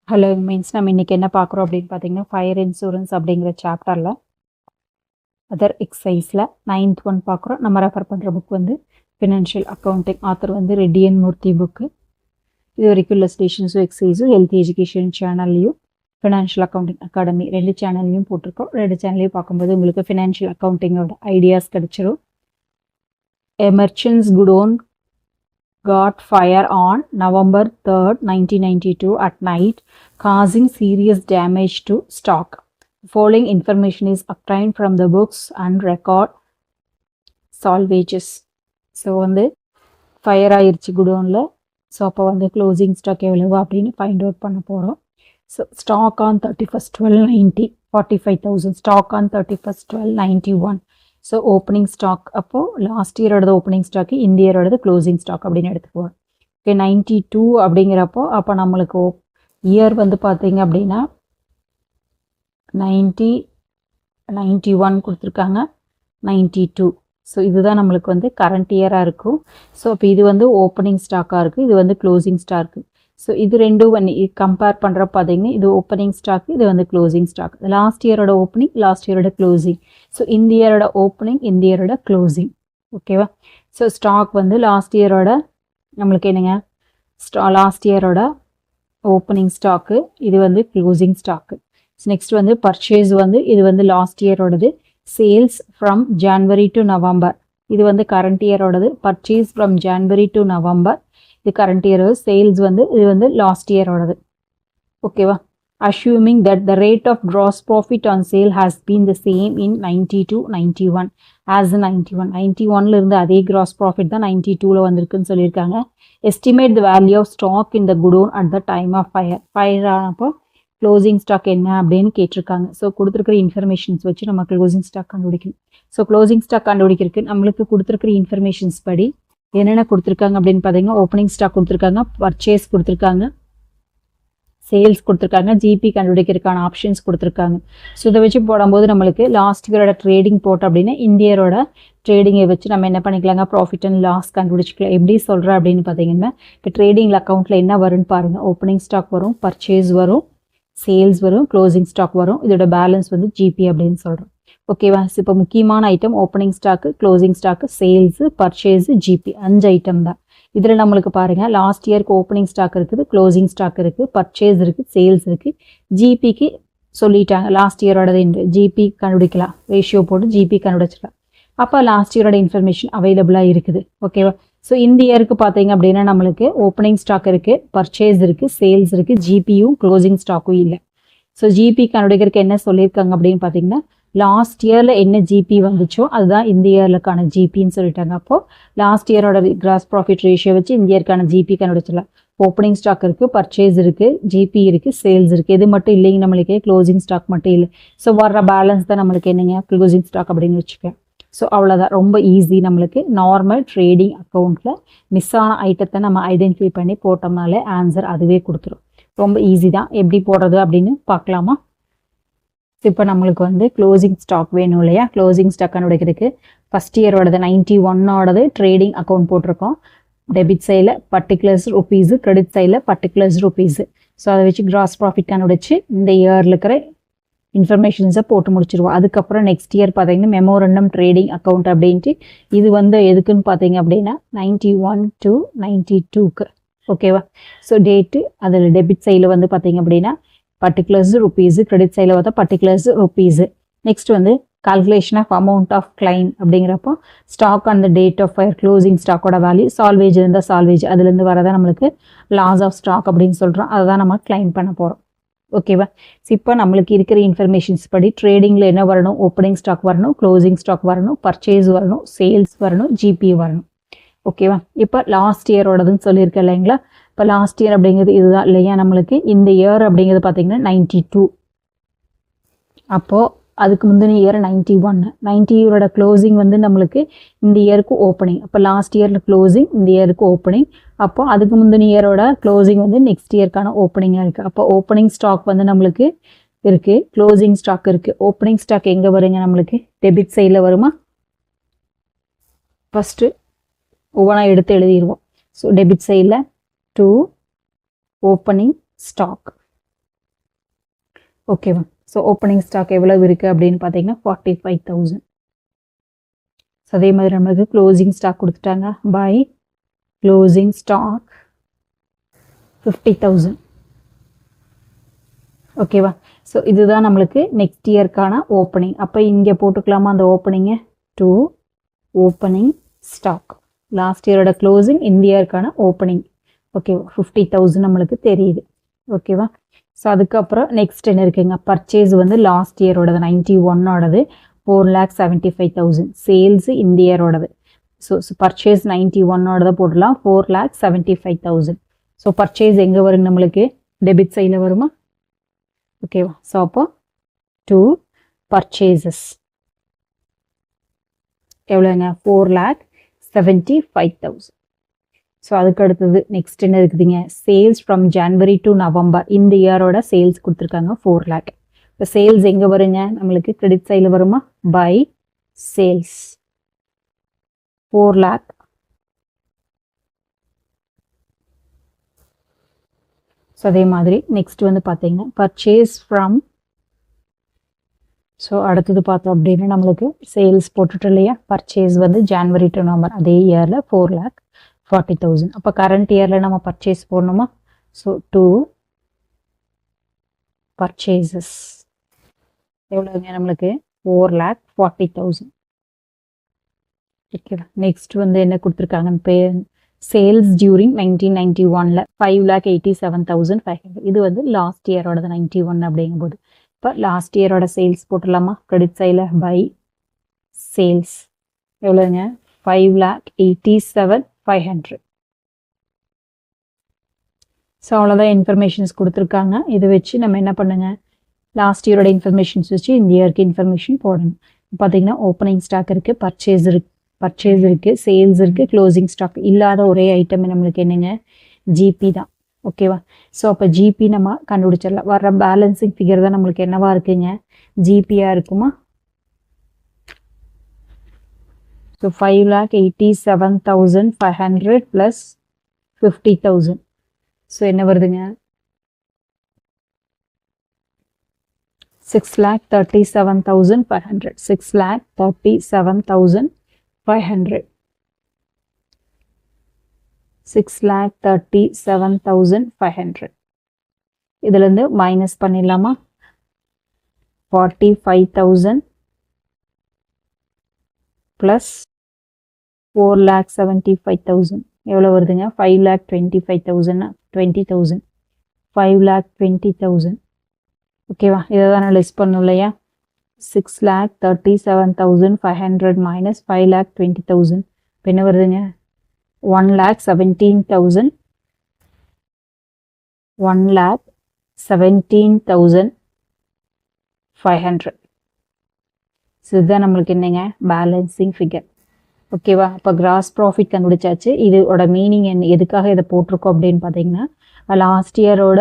Hello means நம்ம இன்றைக்கி என்ன பார்க்குறோம் அப்படின்னு பார்த்தீங்கன்னா ஃபயர் இன்சூரன்ஸ் அப்படிங்கிற சாப்டரில் அதர் எக்ஸசைஸில் 9th ஒன் பார்க்குறோம். நம்ம ரெஃபர் பண்ணுற புக் வந்து ஃபினான்ஷியல் அக்கௌண்டிங், ஆத்தர் வந்து ரெட்டியன் மூர்த்தி புக்கு. இது வரைக்கும் இல்லஸ்ட்ரேஷன்ஸும் எக்ஸசைஸும் ஹெல்த் எஜுகேஷன் சேனல்லையும் ஃபினான்ஷியல் அக்கௌண்டிங் அகாடமி 2 சேனல்லையும் போட்டிருக்கோம். 2 சேனல்லையும் பார்க்கும்போது உங்களுக்கு ஃபினான்ஷியல் அக்கௌண்டிங்கோட ஐடியாஸ் கிடச்சிரும். எமர்ச்சன்ஸ் godown got fire on November 3rd, 1992 at night, causing serious damage to stock. Following information is obtained from the books and record salvages. So வந்து fire ஆயிடுச்சு குடோனில். ஸோ அப்போ வந்து க்ளோசிங் ஸ்டாக் எவ்வளவு அப்படின்னு ஃபைண்ட் அவுட் பண்ண போகிறோம். So stock on 31st 12/90 45,000. Stock on 31st 12/91. So opening stock அப்போது லாஸ்ட் இயரோடது ஓப்பனிங் ஸ்டாக்கு, இந்த இயரோடது க்ளோசிங் ஸ்டாக் அப்படின்னு எடுத்துக்குவோம். ஓகே, 92 அப்படிங்கிறப்போ அப்போ நம்மளுக்கு இயர் வந்து பார்த்தீங்க அப்படின்னா 91 கொடுத்துருக்காங்க, 92. ஸோ இதுதான் நம்மளுக்கு வந்து கரண்ட் இயராக இருக்கும். ஸோ அப்போ இது வந்து ஓப்பனிங் ஸ்டாக்காக இருக்குது, இது வந்து க்ளோசிங் ஸ்டாக்கு. ஸோ இது ரெண்டும் கம்பேர் பண்ணுற பார்த்தீங்கன்னா இது ஓப்பனிங் ஸ்டாக், இது வந்து க்ளோசிங் ஸ்டாக். லாஸ்ட் இயரோட ஓப்பனிங், லாஸ்ட் இயரோட க்ளோசிங். ஸோ இந்த இயரோட ஓப்பனிங், இந்த இயரோட க்ளோசிங். ஓகேவா? ஸோ ஸ்டாக் வந்து லாஸ்ட் இயரோட நம்மளுக்கு என்னங்க, லாஸ்ட் இயரோட ஓப்பனிங் ஸ்டாக்கு, இது வந்து க்ளோசிங் ஸ்டாக்கு. நெக்ஸ்ட் வந்து பர்ச்சேஸ் வந்து இது வந்து லாஸ்ட் இயரோடது. Sales from January to November, இது வந்து கரண்ட் இயரோடது. Purchase from January to November, இது கரண்ட் இயர். சேல்ஸ் வந்து இது வந்து லாஸ்ட் இயரோடது. ஓகேவா? Assuming that the rate of gross profit on sale has been the same in 92-91 as 91 இருந்து அதே கிராஸ் ப்ராஃபிட் தான் 92 வந்திருக்குன்னு சொல்லியிருக்காங்க. Estimate the value of stock in the godown at the time of fire ஆனப்போ closing stock என்ன அப்படின்னு கேட்டிருக்காங்க. So கொடுத்துருக்கிற இன்ஃபர்மேஷன்ஸ் வச்சு நம்ம க்ளோசிங் ஸ்டாக் கண்டுபிடிக்கணும். ஸோ க்ளோசிங் ஸ்டாக் கண்டுபிடிக்கிறதுக்கு நம்மளுக்கு கொடுத்துருக்கிற இன்ஃபர்மேஷன்ஸ் படி என்னென்ன கொடுத்துருக்காங்க அப்படின்னு பார்த்தீங்கன்னா ஓப்பனிங் ஸ்டாக் கொடுத்துருக்காங்க, பர்ச்சேஸ் கொடுத்துருக்காங்க, சேல்ஸ் கொடுத்துருக்காங்க, ஜிபி கண்டுபிடிக்கிறதுக்கான ஆப்ஷன்ஸ் கொடுத்துருக்காங்க. ஸோ இதை வச்சு போடும்போது நம்மளுக்கு லாஸ்ட் இயரோட ட்ரேடிங் போட்டோம் அப்படின்னா இந்த இயரோட ட்ரேடிங்கை வச்சு நம்ம என்ன பண்ணிக்கலாங்க, ப்ராஃபிட் அண்ட் லாஸ் கண்டுபிடிச்சிக்கலாம். எப்படி சொல்கிறேன் அப்படின்னு பார்த்தீங்கன்னா இப்போ ட்ரேடிங் அக்கௌண்ட்டில் என்ன வரும்னு பாருங்கள். ஓப்பனிங் ஸ்டாக் வரும், பர்ச்சேஸ் வரும், சேல்ஸ் வரும், க்ளோசிங் ஸ்டாக் வரும். இதோட பேலன்ஸ் வந்து ஜிபி அப்படின்னு சொல்கிறோம். ஓகேவா? இப்போ முக்கியமான item opening stock, closing stock, sales, purchase, GB 5 item தான். இதில் நம்மளுக்கு பாருங்கள் லாஸ்ட் இயருக்கு ஓப்பனிங் ஸ்டாக் இருக்குது, க்ளோசிங் ஸ்டாக் இருக்குது, பர்ச்சேஸ் இருக்குது, சேல்ஸ் இருக்குது, ஜிபிக்கு சொல்லிட்டாங்க லாஸ்ட் இயரோடது என்று. ஜிபி கண்டுபிடிக்கலாம், ரேஷியோ போட்டு ஜிபி கண்டுபிடிச்சிக்கலாம். அப்போ லாஸ்ட் இயரோட இன்ஃபர்மேஷன் அவைலபிளாக இருக்குது. ஓகேவா? ஸோ இந்த இயருக்கு பார்த்தீங்க அப்படின்னா நம்மளுக்கு ஓப்பனிங் ஸ்டாக் இருக்குது, பர்ச்சேஸ் இருக்குது, சேல்ஸ் இருக்குது, ஜிபியும் க்ளோசிங் ஸ்டாக்கும் இல்லை. ஸோ ஜிபி கண்டுபிடிக்கிறதுக்கு என்ன சொல்லியிருக்காங்க அப்படின்னு பார்த்தீங்கன்னா லாஸ்ட் இயரில் என்ன ஜிபி வந்துச்சோ அதுதான் இந்த இயர்லுக்கான ஜிபின்னு சொல்லிட்டாங்க. அப்போது லாஸ்ட் இயரோட கிராஸ் ப்ராஃபிட் ரேஷியோ வச்சு இந்த இயருக்கான ஜிபி கண்டுபிடிச்சிடலாம். ஓப்பனிங் ஸ்டாக் இருக்குது, பர்ச்சேஸ் இருக்குது, ஜிபி இருக்குது, சேல்ஸ் இருக்குது. இது மட்டும் இல்லைங்க நம்மளுக்கு, க்ளோசிங் ஸ்டாக் மட்டும் இல்லை. ஸோ வர்ற பேலன்ஸ் தான் நம்மளுக்கு என்னங்க, க்ளோசிங் ஸ்டாக் அப்படின்னு வச்சுக்கலாம். ஸோ அவ்வளோதான், ரொம்ப ஈஸி. நம்மளுக்கு நார்மல் ட்ரேடிங் அக்கௌண்ட்டில் மிஸ் ஆன ஐட்டத்தை நம்ம ஐடென்டிஃபை பண்ணி போட்டோம்னாலே ஆன்சர் அதுவே கொடுத்துரும். ரொம்ப ஈஸி தான். எப்படி போடுறது அப்படின்னு பார்க்கலாமா? இப்போ நம்மளுக்கு வந்து க்ளோசிங் ஸ்டாக் வேணும் இல்லையா? க்ளோசிங் ஸ்டாக் கண்டுபிடிக்கிறதுக்கு ஃபஸ்ட் இயரோடது 91ஓடது ட்ரேடிங் அக்கௌண்ட் போட்டிருக்கோம். டெபிட் சைடில் பர்டிகுலர்ஸ் ருபீஸு, கிரெடிட் சைடில் பர்டிகுலர்ஸ் ருபீஸு. ஸோ அதை வச்சு கிராஸ் ப்ராஃபிட் கண்டுபிடிச்சி இந்த இயரில் இருக்கிற இன்ஃபர்மேஷன்ஸை போட்டு முடிச்சிருவோம். அதுக்கப்புறம் நெக்ஸ்ட் இயர் பார்த்தீங்கன்னா மெமோரண்டம் ட்ரேடிங் அக்கௌண்ட் அப்படின்ட்டு இது வந்து எதுக்குன்னு பார்த்தீங்க அப்படின்னா 91 to 92க்கு. ஓகேவா? ஸோ டேட்டு அதில் டெபிட் சைடில் வந்து பார்த்தீங்க அப்படின்னா பர்டிகுலர்ஸ் ருபீஸு, கிரெடிட் சைடில் பார்த்தா பர்டிகுலர்ஸ் ருபீஸு. நெக்ஸ்ட் வந்து calculation of amount of claim அப்படிங்கிறப்போ stock on the date of fire, closing ஸ்டாக்கோட வேல்யூ, சால்வேஜ் இருந்தால் சால்வேஜ், அதுலேருந்து வரதான் நம்மளுக்கு லாஸ் ஆஃப் ஸ்டாக் அப்படின்னு சொல்கிறோம். அதை தான் நம்ம கிளைம் பண்ண போகிறோம். ஓகேவா? இப்போ நம்மளுக்கு இருக்கிற இன்ஃபர்மேஷன்ஸ் படி ட்ரேடிங்கில் என்ன வரணும், ஓப்பனிங் ஸ்டாக் வரணும், க்ளோசிங் ஸ்டாக் வரணும், பர்ச்சேஸ் வரணும், சேல்ஸ் வரணும், ஜிபி வரணும். ஓகேவா? இப்போ லாஸ்ட் இயரோடதுன்னு சொல்லியிருக்கேன் இல்லைங்களா? இப்போ லாஸ்ட் இயர் அப்படிங்கிறது இதுதான் இல்லையா? நம்மளுக்கு இந்த இயர் அப்படிங்கிறது பார்த்தீங்கன்னா 92. அப்போது அதுக்கு முந்தின இயர் 91. 90 க்ளோசிங் வந்து நம்மளுக்கு இந்த இயருக்கு ஓப்பனிங். அப்போ லாஸ்ட் இயரில் க்ளோசிங், இந்த இயருக்கு ஓப்பனிங். அப்போ அதுக்கு முந்தின இயரோட க்ளோசிங் வந்து நெக்ஸ்ட் இயர்க்கான ஓப்பனிங்காக இருக்குது. அப்போ ஓப்பனிங் ஸ்டாக் வந்து நம்மளுக்கு இருக்குது, க்ளோசிங் ஸ்டாக் இருக்குது. ஓப்பனிங் ஸ்டாக் எங்கே வருங்க, நம்மளுக்கு டெபிட் சைடில் வருமா? ஃபஸ்ட்டு ஒவ்வொன்றா எடுத்து எழுதிடுவோம். ஸோ டெபிட் சைடில் 2 ஓப்பனிங் ஸ்டாக். ஓகேவா? ஸோ ஓப்பனிங் ஸ்டாக் எவ்வளவு இருக்குது அப்படின்னு பார்த்தீங்கன்னா 45,000. ஸோ அதே மாதிரி நமக்கு க்ளோசிங் ஸ்டாக் கொடுத்துட்டாங்க. By closing stock 50,000. ஓகேவா? ஸோ இதுதான் நம்மளுக்கு நெக்ஸ்ட் இயர்க்கான ஓப்பனிங். அப்போ இங்கே போட்டுக்கலாமா அந்த ஓப்பனிங்கை? To opening stock. லாஸ்ட் இயரோட க்ளோசிங், இந்த இயர்க்கான ஓப்பனிங். ஓகேவா? 50,000 நம்மளுக்கு தெரியுது. ஓகேவா? ஸோ அதுக்கப்புறம் நெக்ஸ்ட் என்ன இருக்குங்க? பர்ச்சேஸ் வந்து லாஸ்ட் இயரோடது 91ஓடது 4,75,000. சேல்ஸு இந்த இயரோடது. ஸோ பர்ச்சேஸ் 91ஓடதை போடலாம். 4,75,000. ஸோ பர்ச்சேஸ் எங்கே வருங்க நம்மளுக்கு? டெபிட் சைடில் வருமா? ஓகேவா? ஸோ அப்போ டூ பர்ச்சேசஸ் எவ்வளோங்க? 4,75,000. ஸோ அதுக்கு அடுத்தது நெக்ஸ்ட் என்ன இருக்குதுங்க? Sales from January to November. இந்த இயரோட சேல்ஸ் கொடுத்துருக்காங்க 4 lakh. இப்போ சேல்ஸ் எங்கே வருங்க நம்மளுக்கு? கிரெடிட் சைடில் வருமா? By sales 4 lakh. ஸோ அதே மாதிரி நெக்ஸ்ட் வந்து பார்த்தீங்கன்னா பர்ச்சேஸ் ஃப்ரம், ஸோ அடுத்தது பார்த்தோம் அப்படின்னா நம்மளுக்கு சேல்ஸ் போட்டுட்டு இல்லையா? பர்ச்சேஸ் வந்து ஜனவரி டு நவம்பர் அதே இயரில் 4,40,000. அப்போ கரண்ட் இயரில் நம்ம பர்ச்சேஸ் போடணுமா? ஸோ டூ பர்ச்சேசஸ் எவ்வளோங்க நம்மளுக்கு? 4,40,000. ஓகேவா? நெக்ஸ்ட் வந்து என்ன கொடுத்துருக்காங்கன்னு பேர் சேல்ஸ் டியூரிங் 1991ல் 5,87,500. இது வந்து லாஸ்ட் இயரோட 91 அப்படிங்கும்போது. இப்போ லாஸ்ட் இயரோட சேல்ஸ் போட்டுடலாமா? கிரெடிட் சைடில் பை சேல்ஸ் எவ்வளோங்க? 5,87,500. ஸோ அவ்வளோதான் இன்ஃபர்மேஷன்ஸ் கொடுத்துருக்காங்க. இதை வச்சு நம்ம என்ன பண்ணுங்க? லாஸ்ட் இயரோட இன்ஃபர்மேஷன்ஸ் வச்சு இந்த இயருக்கு இன்ஃபர்மேஷன் போடணும். பார்த்தீங்கன்னா ஓப்பனிங் ஸ்டாக் இருக்குது, பர்ச்சேஸ் இருக்குது, சேல்ஸ் இருக்குது, க்ளோசிங் ஸ்டாக் இல்லாத ஒரே ஐட்டம் நம்மளுக்கு என்னங்க? ஜிபி தான். ஓகேவா? ஸோ அப்போ ஜிபி நம்ம கண்டுபிடிச்சிடலாம். வர்ற பேலன்சிங் ஃபிகர் தான் நம்மளுக்கு என்னவா இருக்குங்க? ஜிபியாக இருக்குமா? So 5,87,500 plus 50,000. ஸோ என்ன வருதுங்க? 6,37,500. 6,37,500. 6,37,500. இதுலேருந்து மைனஸ் பண்ணிடலாமா? 45,000 ப்ளஸ் 4,75,000 எவ்வளோ வருதுங்க? 5,25,000. 20,000. 5,20,000. ஓகேவா? இதை தான் நான் லிஸ்ட் பண்ணணும் இல்லையா? 6,37,500 மைனஸ் 5,20,000. இப்போ என்ன வருதுங்க? 1,17,000. 1,17,500. ஸோ இதுதான் நம்மளுக்கு என்னங்க? Balancing figure. ஓகேவா? அப்போ கிராஸ் ப்ராஃபிட் கண்டுபிடிச்சாச்சு. இதோட மீனிங் என்ன, எதுக்காக இதை போட்டிருக்கோம் அப்படின்னு பார்த்தீங்கன்னா லாஸ்ட் இயரோட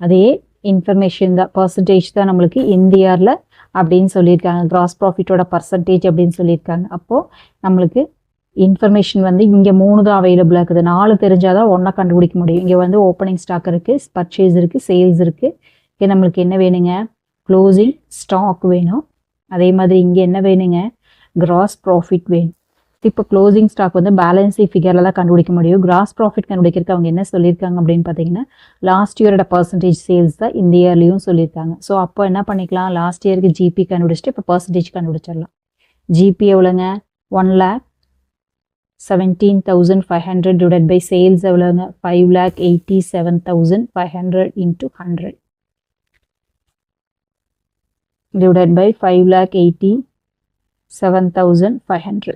அதே இன்ஃபர்மேஷன் தான், பர்சன்டேஜ் தான் நம்மளுக்கு இந்த இயரில் அப்படின்னு சொல்லியிருக்காங்க. கிராஸ் ப்ராஃபிட்டோட பர்சன்டேஜ் அப்படின்னு சொல்லியிருக்காங்க. அப்போது நம்மளுக்கு இன்ஃபர்மேஷன் வந்து இங்கே 3 தான் அவைலபிளாக இருக்குது. 4 தெரிஞ்சால் தான் ஒன்றா கண்டுபிடிக்க முடியும். இங்கே வந்து ஓப்பனிங் ஸ்டாக் இருக்குது, பர்ச்சேஸ் இருக்குது, சேல்ஸ் இருக்குது. இங்கே நம்மளுக்கு என்ன வேணுங்க? க்ளோசிங் ஸ்டாக் வேணும். அதே மாதிரி இங்கே என்ன வேணுங்க? கிராஸ் ப்ராஃபிட் வேணும். இப்போ க்ளோசிங் ஸ்டாக் வந்து பேலன்ஸிங் ஃபிகரில் தான் கண்டுபிடிக்க முடியும். கிராஸ் ப்ராஃபிட் கண்டுபிடிக்கிறதுக்கு அவங்க என்ன சொல்லியிருக்காங்க அப்படின்னு பார்த்தீங்கன்னா லாஸ்ட் இயரோட பர்சன்டேஜ் சேல்ஸ் தான் இந்த இயர்லேயும் சொல்லியிருக்காங்க. ஸோ அப்போ என்ன பண்ணிக்கலாம்? லாஸ்ட் இயருக்கு ஜிபி கண்டுபிடிச்சிட்டு இப்போ பர்சன்டேஜ் கண்டுபிடிச்சிடலாம். ஜிபி எவ்வளோங்க? 1,17,500 டிவைட் பை சேல்ஸ் எவ்வளோங்க? 5,87,500 இன்ட்டு 100 டிவைட் பை 5,87,500.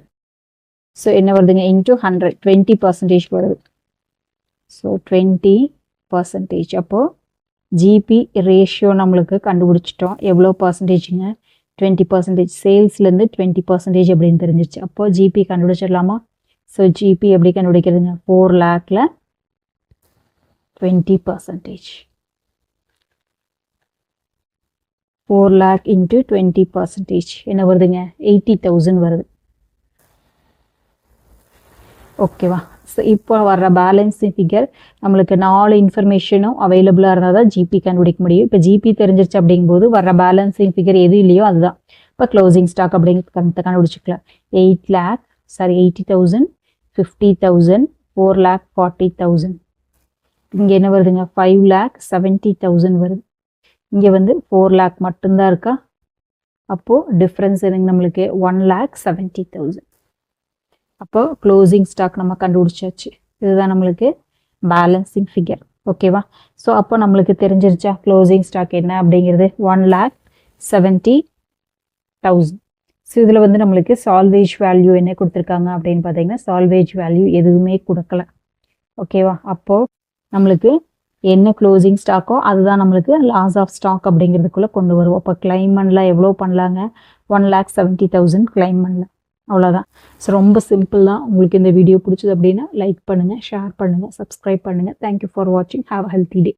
ஸோ என்ன வருதுங்க? இன்ட்டு 100 20% வருது. ஸோ 20%. அப்போது ஜிபி ரேஷியோ நம்மளுக்கு கண்டுபிடிச்சிட்டோம். எவ்வளோ பர்சன்டேஜுங்க? 20%. சேல்ஸ்லேருந்து 20% அப்படின்னு தெரிஞ்சிச்சு. அப்போது ஜிபி கண்டுபிடிச்சிடலாமா? ஸோ ஜிபி எப்படி கண்டுபிடிக்கிறதுங்க? 4 lakhல 20%. 4 lakh இன்ட்டு 20% என்ன வருதுங்க? 80,000 வருது. ஓகேவா? ஸோ இப்போ வர்ற பேலன்ஸிங் ஃபிகர் நம்மளுக்கு 4 இன்ஃபர்மேஷனும் அவைலபிளாக இருந்தால் தான் ஜிபி கண்டுபிடிக்க முடியும். இப்போ ஜிபி தெரிஞ்சிருச்சு அப்படிங்கும்போது வர்ற பேலன்ஸிங் ஃபிகர் எது இல்லையோ அதுதான். இப்போ க்ளோசிங் ஸ்டாக் அப்படிங்கிறது கண்டுபிடிச்சிக்கலாம். 80,000, 50,000, 4,40,000. இங்கே என்ன வருதுங்க? 5,70,000 வருது. இங்கே வந்து 4 lakh மட்டும்தான் இருக்கா? அப்போது டிஃப்ரென்ஸ் என்னங்க நம்மளுக்கு? 1,70,000. அப்போ க்ளோசிங் ஸ்டாக் நம்ம கண்டுபிடிச்சாச்சு. இதுதான் நம்மளுக்கு பேலன்சிங் ஃபிகர். ஓகேவா? ஸோ அப்போ நம்மளுக்கு தெரிஞ்சிருச்சா க்ளோசிங் ஸ்டாக் என்ன அப்படிங்கிறது? 1,70,000. ஸோ இதில் வந்து நம்மளுக்கு சால்வேஜ் வேல்யூ என்ன கொடுத்துருக்காங்க அப்படின்னு பார்த்தீங்கன்னா சால்வேஜ் வேல்யூ எதுவுமே கொடுக்கல. ஓகேவா? அப்போது நம்மளுக்கு என்ன க்ளோசிங் ஸ்டாக்கோ அதுதான் நம்மளுக்கு லாஸ் ஆஃப் ஸ்டாக் அப்படிங்கிறதுக்குள்ளே கொண்டு வருவோம். அப்போ கிளைம் பண்ணலாம். எவ்வளோ பண்ணலாங்க? 1,70,000 கிளைம் பண்ணலாம். அவ்வளோதான். ஸோ ரொம்ப சிம்பிள் தான். உங்களுக்கு இந்த வீடியோ பிடிச்சது அப்படின்னா லைக் பண்ணுங்கள், ஷேர் பண்ணுங்கள், சப்ஸ்கிரைப் பண்ணுங்கள். தேங்க்யூ ஃபார் வாட்சிங். Have a healthy day.